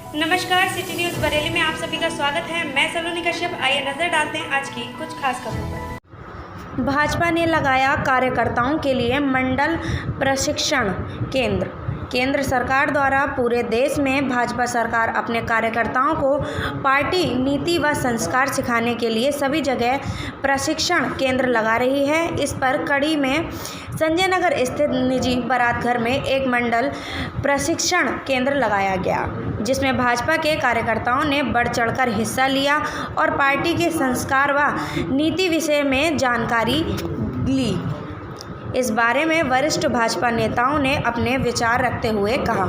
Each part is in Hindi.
नमस्कार, सिटी न्यूज़ बरेली में आप सभी का स्वागत है। मैं सलोनी कश्यप। आइए नजर डालते हैं आज की कुछ खास खबरों पर। भाजपा ने लगाया कार्यकर्ताओं के लिए मंडल प्रशिक्षण केंद्र। केंद्र सरकार द्वारा पूरे देश में भाजपा सरकार अपने कार्यकर्ताओं को पार्टी नीति व संस्कार सिखाने के लिए सभी जगह प्रशिक्षण केंद्र लगा रही है। इस पर कड़ी में संजय नगर स्थित निजी बारात घर में एक मंडल प्रशिक्षण केंद्र लगाया गया, जिसमें भाजपा के कार्यकर्ताओं ने बढ़ चढ़कर हिस्सा लिया और पार्टी के संस्कार व नीति विषय में जानकारी ली। इस बारे में वरिष्ठ भाजपा नेताओं ने अपने विचार रखते हुए कहा।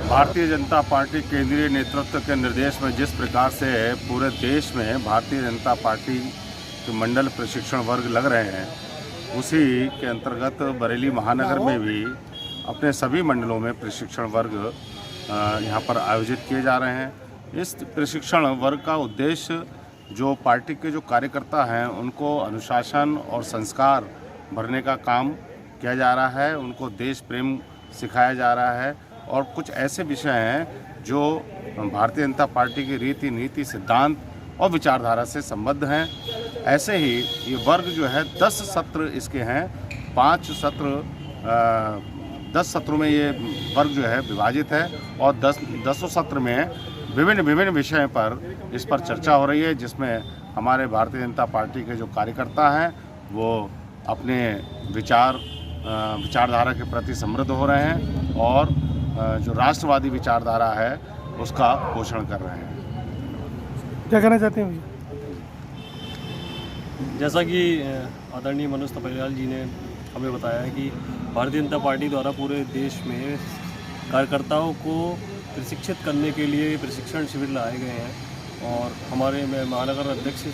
भारतीय जनता पार्टी केंद्रीय नेतृत्व के निर्देश में जिस प्रकार से पूरे देश में भारतीय जनता पार्टी के मंडल प्रशिक्षण वर्ग लग रहे हैं, उसी के अंतर्गत बरेली महानगर में भी अपने सभी मंडलों में प्रशिक्षण वर्ग यहाँ पर आयोजित किए जा रहे हैं। इस प्रशिक्षण वर्ग का उद्देश्य जो पार्टी के जो कार्यकर्ता हैं उनको अनुशासन और संस्कार भरने का काम किया जा रहा है, उनको देश प्रेम सिखाया जा रहा है और कुछ ऐसे विषय हैं जो भारतीय जनता पार्टी की रीति नीति सिद्धांत और विचारधारा से संबद्ध हैं। ऐसे ही ये वर्ग जो है 10 सत्र इसके हैं, 5 सत्र 10 सत्रों में ये वर्ग जो है विभाजित है और 10 सत्र में विभिन्न विषयों पर इस पर चर्चा हो रही है, जिसमें हमारे भारतीय जनता पार्टी के जो कार्यकर्ता हैं वो अपने विचारधारा के प्रति समृद्ध हो रहे हैं और जो राष्ट्रवादी विचारधारा है उसका पोषण कर रहे हैं। क्या कहना चाहते हैं? जैसा कि आदरणीय मनोज तपेलियाल जी ने हमें बताया है कि भारतीय जनता पार्टी द्वारा पूरे देश में कार्यकर्ताओं को प्रशिक्षित करने के लिए प्रशिक्षण शिविर लगाए गए हैं और हमारे महानगर अध्यक्ष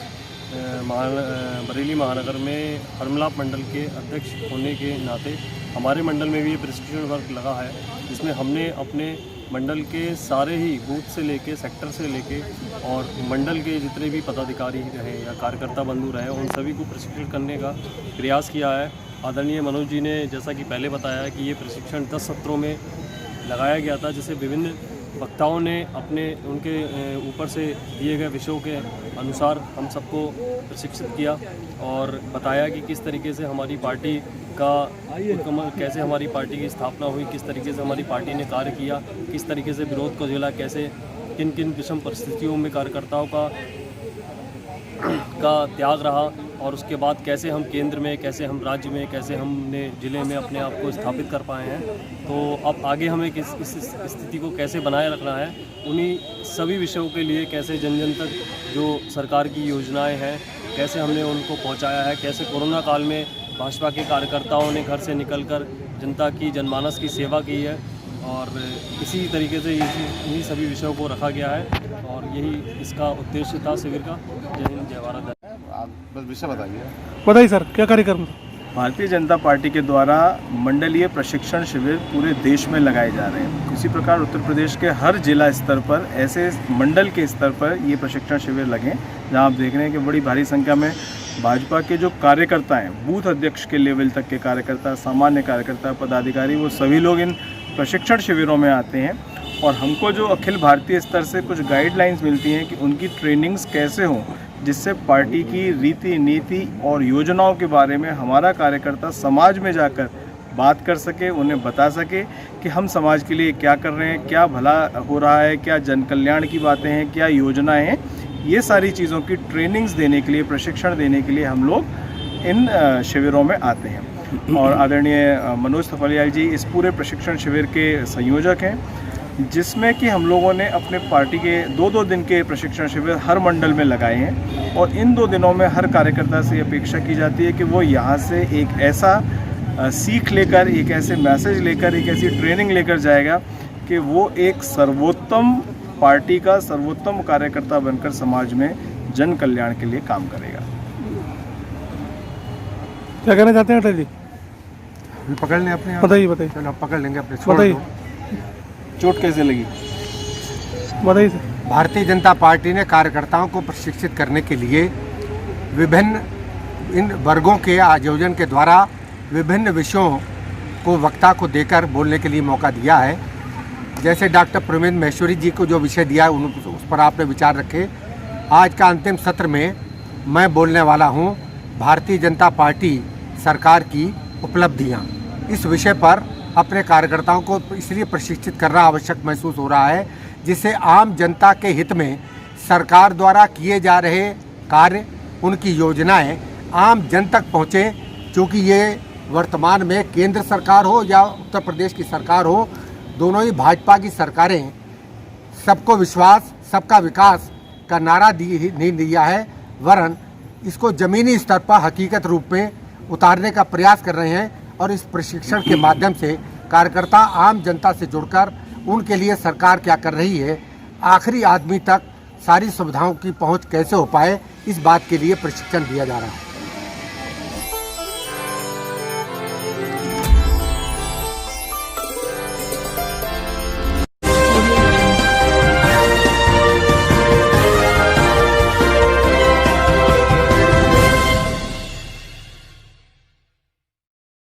बरेली महानगर में हरमलाप मंडल के अध्यक्ष होने के नाते हमारे मंडल में भी प्रशिक्षण वर्ग लगा है, जिसमें हमने अपने मंडल के सारे ही बूथ से लेके सेक्टर से लेके और मंडल के जितने भी पदाधिकारी रहे या कार्यकर्ता बंधु रहे उन सभी को प्रशिक्षण करने का प्रयास किया है। आदरणीय मनोज जी ने जैसा कि पहले बताया कि ये प्रशिक्षण 10 सत्रों में लगाया गया था, जिसे विभिन्न वक्ताओं ने अपने उनके ऊपर से दिए गए विषयों के अनुसार हम सबको प्रशिक्षित किया और बताया कि किस तरीके से हमारी पार्टी का कैसे हमारी पार्टी की स्थापना हुई, किस तरीके से हमारी पार्टी ने कार्य किया, किस तरीके से विरोध को झेला, कैसे किन किन विषम परिस्थितियों में कार्यकर्ताओं का त्याग रहा और उसके बाद कैसे हम केंद्र में, कैसे हम राज्य में, कैसे हमने ज़िले में अपने आप को स्थापित कर पाए हैं। तो अब आगे हमें इस स्थिति को कैसे बनाए रखना है, उन्हीं सभी विषयों के लिए कैसे जन जन तक जो सरकार की योजनाएं हैं कैसे हमने उनको पहुंचाया है, कैसे कोरोना काल में भाजपा के कार्यकर्ताओं ने घर से निकलकर जनता की जनमानस की सेवा की है और इसी तरीके से इन्हीं सभी विषयों को रखा गया है और यही इसका उद्देश्य था शिविर का। जय हिंद, जय भारत। आप बस विषय बताइए सर, क्या कार्यक्रम? भारतीय जनता पार्टी के द्वारा मंडलीय प्रशिक्षण शिविर पूरे देश में लगाए जा रहे हैं। इसी प्रकार उत्तर प्रदेश के हर जिला स्तर पर ऐसे मंडल के स्तर पर ये प्रशिक्षण शिविर लगे, जहां आप देख रहे हैं कि बड़ी भारी संख्या में भाजपा के जो कार्यकर्ता हैं, बूथ अध्यक्ष के लेवल तक के कार्यकर्ता, सामान्य कार्यकर्ता, पदाधिकारी, वो सभी लोग इन प्रशिक्षण शिविरों में आते हैं और हमको जो अखिल भारतीय स्तर से कुछ गाइडलाइंस मिलती हैं कि उनकी ट्रेनिंग्स कैसे हों, जिससे पार्टी की रीति नीति और योजनाओं के बारे में हमारा कार्यकर्ता समाज में जाकर बात कर सके, उन्हें बता सके कि हम समाज के लिए क्या कर रहे हैं, क्या भला हो रहा है, क्या जन कल्याण की बातें हैं, क्या योजनाएं हैं। ये सारी चीज़ों की ट्रेनिंग्स देने के लिए, प्रशिक्षण देने के लिए हम लोग इन शिविरों में आते हैं और आदरणीय मनोज तपेलियाल जी इस पूरे प्रशिक्षण शिविर के संयोजक हैं, जिसमें कि हम लोगों ने अपने पार्टी के 2-2 दिन के प्रशिक्षण शिविर हर मंडल में लगाए हैं और इन 2 दिनों में हर कार्यकर्ता से अपेक्षा की जाती है कि वो यहाँ से एक ऐसा सीख लेकर, एक ऐसे मैसेज लेकर, एक ऐसी ट्रेनिंग लेकर जाएगा कि वो एक सर्वोत्तम पार्टी का सर्वोत्तम कार्यकर्ता बनकर समाज में जन कल्याण के लिए काम करेगा। क्या कहना चाहते हैं अटल जी? पकड़ लें अपने, बताइए। चलो आप पकड़ लेंगे अपने। बताइए, चोट कैसे लगी? बताइए सर। भारतीय जनता पार्टी ने कार्यकर्ताओं को प्रशिक्षित करने के लिए विभिन्न इन वर्गों के आयोजन के द्वारा विभिन्न विषयों को वक्ता को देकर बोलने के लिए मौका दिया है, जैसे डॉक्टर प्रवीण महेश्वरी जी को जो विषय दिया उस पर आपने विचार रखे। आज का अंतिम सत्र में मैं बोलने वाला हूं भारतीय जनता पार्टी सरकार की उपलब्धियां। इस विषय पर अपने कार्यकर्ताओं को इसलिए प्रशिक्षित करना आवश्यक महसूस हो रहा है जिससे आम जनता के हित में सरकार द्वारा किए जा रहे कार्य, उनकी योजनाएं आम जन तक पहुँचे। क्योंकि ये वर्तमान में केंद्र सरकार हो या उत्तर प्रदेश की सरकार हो, दोनों ही भाजपा की सरकारें सबको विश्वास सबका विकास का नारा नहीं दिया है, वरन इसको ज़मीनी स्तर पर हकीकत रूप में उतारने का प्रयास कर रहे हैं। और इस प्रशिक्षण के माध्यम से कार्यकर्ता आम जनता से जुड़कर उनके लिए सरकार क्या कर रही है, आखिरी आदमी तक सारी सुविधाओं की पहुंच कैसे हो पाए, इस बात के लिए प्रशिक्षण दिया जा रहा है।